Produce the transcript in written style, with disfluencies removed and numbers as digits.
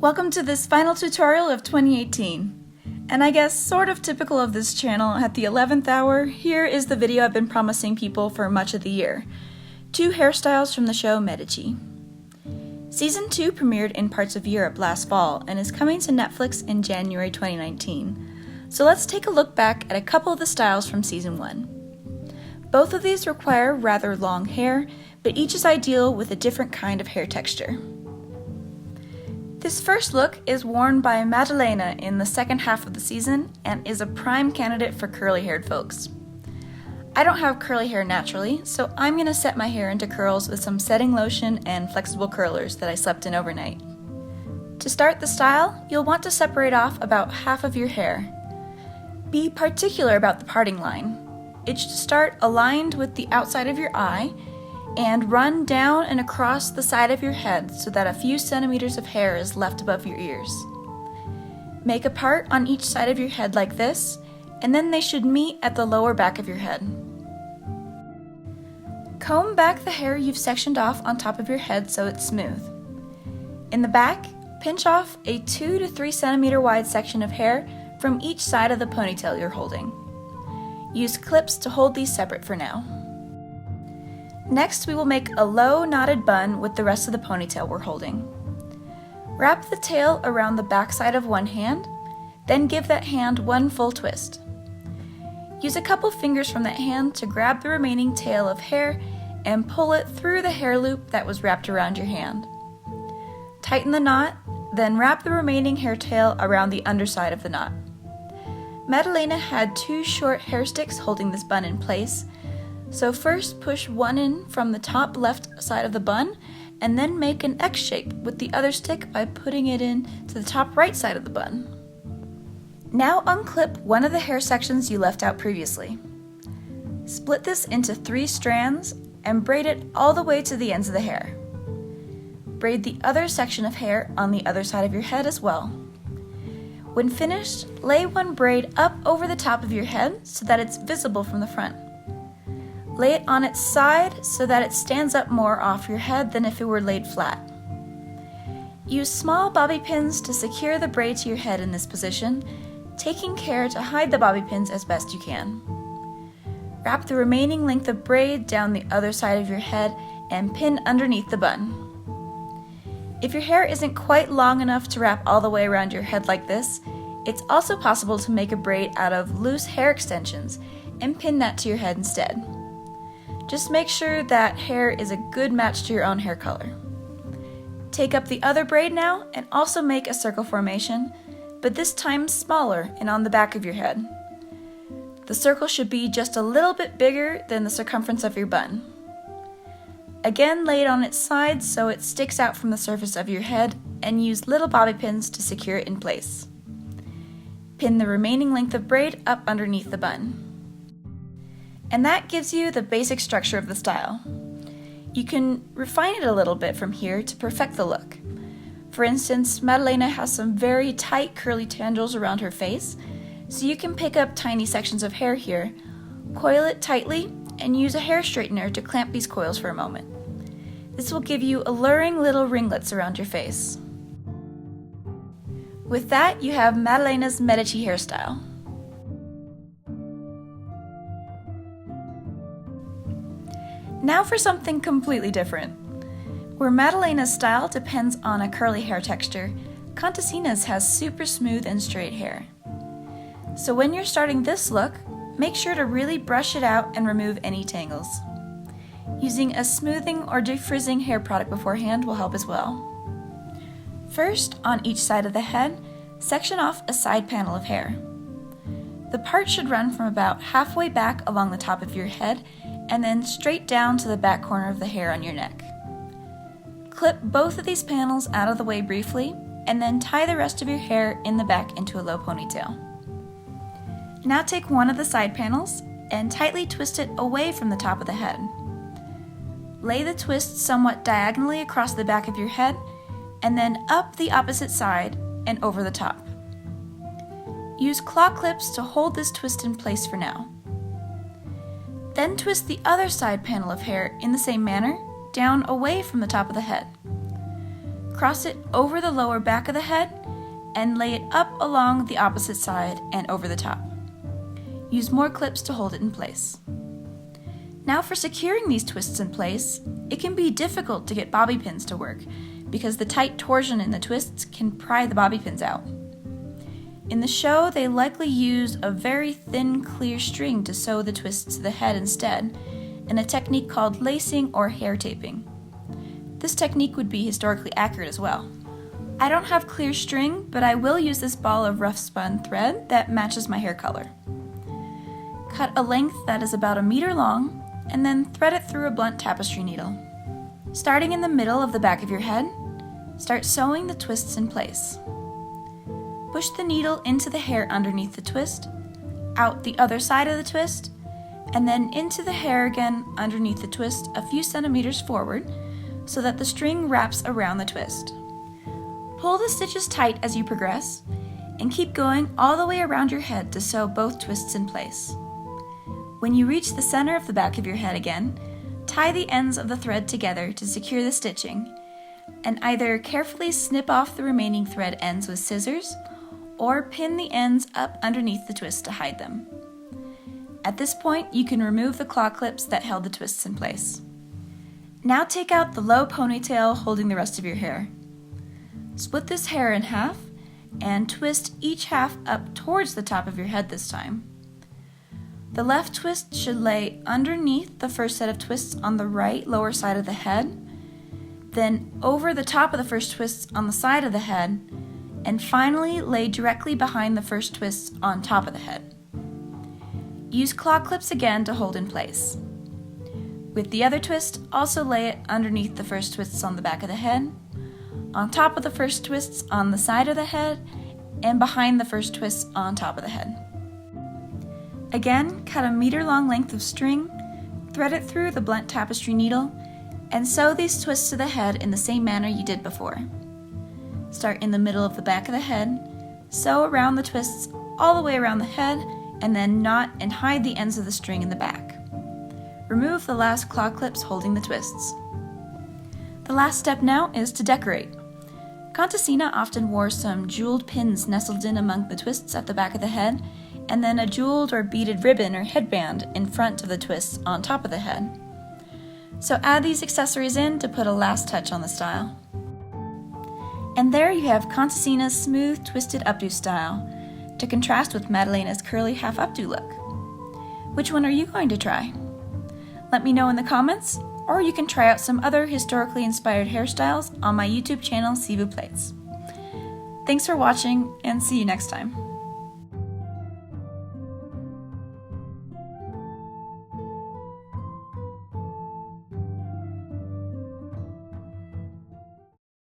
Welcome to this final tutorial of 2018. And I guess sort of typical of this channel, at the 11th hour, here is the video I've been promising people for much of the year. 2 hairstyles from the show Medici. Season 2 premiered in parts of Europe last fall and is coming to Netflix in January 2019. So let's take a look back at a couple of the styles from Season 1. Both of these require rather long hair, but each is ideal with a different kind of hair texture. This first look is worn by Madalena in the second half of the season and is a prime candidate for curly-haired folks. I don't have curly hair naturally, so I'm going to set my hair into curls with some setting lotion and flexible curlers that I slept in overnight. To start the style, you'll want to separate off about half of your hair. Be particular about the parting line. It should start aligned with the outside of your eye and run down and across the side of your head so that a few centimeters of hair is left above your ears. Make a part on each side of your head like this, and then they should meet at the lower back of your head. Comb back the hair you've sectioned off on top of your head so it's smooth. In the back, pinch off a 2 to 3 centimeter wide section of hair from each side of the ponytail you're holding. Use clips to hold these separate for now. Next, we will make a low knotted bun with the rest of the ponytail we're holding. Wrap the tail around the back side of one hand, then give that hand one full twist. Use a couple fingers from that hand to grab the remaining tail of hair and pull it through the hair loop that was wrapped around your hand. Tighten the knot, then wrap the remaining hair tail around the underside of the knot. Madalena had 2 short hair sticks holding this bun in place, so first push one in from the top left side of the bun, and then make an X shape with the other stick by putting it in to the top right side of the bun. Now unclip one of the hair sections you left out previously. Split this into 3 strands and braid it all the way to the ends of the hair. Braid the other section of hair on the other side of your head as well. When finished, lay one braid up over the top of your head so that it's visible from the front. Lay it on its side so that it stands up more off your head than if it were laid flat. Use small bobby pins to secure the braid to your head in this position, taking care to hide the bobby pins as best you can. Wrap the remaining length of braid down the other side of your head and pin underneath the bun. If your hair isn't quite long enough to wrap all the way around your head like this, it's also possible to make a braid out of loose hair extensions and pin that to your head instead. Just make sure that hair is a good match to your own hair color. Take up the other braid now and also make a circle formation, but this time smaller and on the back of your head. The circle should be just a little bit bigger than the circumference of your bun. Again, lay it on its side so it sticks out from the surface of your head and use little bobby pins to secure it in place. Pin the remaining length of braid up underneath the bun. And that gives you the basic structure of the style. You can refine it a little bit from here to perfect the look. For instance, Madalena has some very tight curly tendrils around her face, so you can pick up tiny sections of hair here, coil it tightly, and use a hair straightener to clamp these coils for a moment. This will give you alluring little ringlets around your face. With that, you have Madalena's Medici hairstyle. Now for something completely different. Where Maddalena's style depends on a curly hair texture, Contessina's has super smooth and straight hair. So when you're starting this look, make sure to really brush it out and remove any tangles. Using a smoothing or defrizzing hair product beforehand will help as well. First, on each side of the head, section off a side panel of hair. The part should run from about halfway back along the top of your head and then straight down to the back corner of the hair on your neck. Clip both of these panels out of the way briefly, and then tie the rest of your hair in the back into a low ponytail. Now take one of the side panels and tightly twist it away from the top of the head. Lay the twist somewhat diagonally across the back of your head, and then up the opposite side and over the top. Use claw clips to hold this twist in place for now. Then twist the other side panel of hair in the same manner, down away from the top of the head. cross it over the lower back of the head and lay it up along the opposite side and over the top. Use more clips to hold it in place. Now for securing these twists in place, it can be difficult to get bobby pins to work because the tight torsion in the twists can pry the bobby pins out. In the show, they likely use a very thin, clear string to sew the twists to the head instead, and a technique called lacing or hair taping. This technique would be historically accurate as well. I don't have clear string, but I will use this ball of rough spun thread that matches my hair color. Cut a length that is about 1 meter long, and then thread it through a blunt tapestry needle. Starting in the middle of the back of your head, start sewing the twists in place. Push the needle into the hair underneath the twist, out the other side of the twist, and then into the hair again underneath the twist a few centimeters forward so that the string wraps around the twist. Pull the stitches tight as you progress, and keep going all the way around your head to sew both twists in place. When you reach the center of the back of your head again, tie the ends of the thread together to secure the stitching, and either carefully snip off the remaining thread ends with scissors, or pin the ends up underneath the twist to hide them. At this point, you can remove the claw clips that held the twists in place. Now take out the low ponytail holding the rest of your hair. Split this hair in half and twist each half up towards the top of your head this time. The left twist should lay underneath the first set of twists on the right lower side of the head, then over the top of the first twists on the side of the head, and finally lay directly behind the first twists on top of the head. Use claw clips again to hold in place. With the other twist, also lay it underneath the first twists on the back of the head, on top of the first twists on the side of the head, and behind the first twists on top of the head. Again, cut a meter-long length of string, thread it through the blunt tapestry needle, and sew these twists to the head in the same manner you did before. Start in the middle of the back of the head, sew around the twists all the way around the head, and then knot and hide the ends of the string in the back. Remove the last claw clips holding the twists. The last step now is to decorate. Contessina often wore some jeweled pins nestled in among the twists at the back of the head, and then a jeweled or beaded ribbon or headband in front of the twists on top of the head. So add these accessories in to put a last touch on the style. And there you have Contessina's smooth, twisted updo style, to contrast with Maddalena's curly half updo look. Which one are you going to try? Let me know in the comments, or you can try out some other historically inspired hairstyles on my YouTube channel, Silvousplaits. Thanks for watching, and see you next time.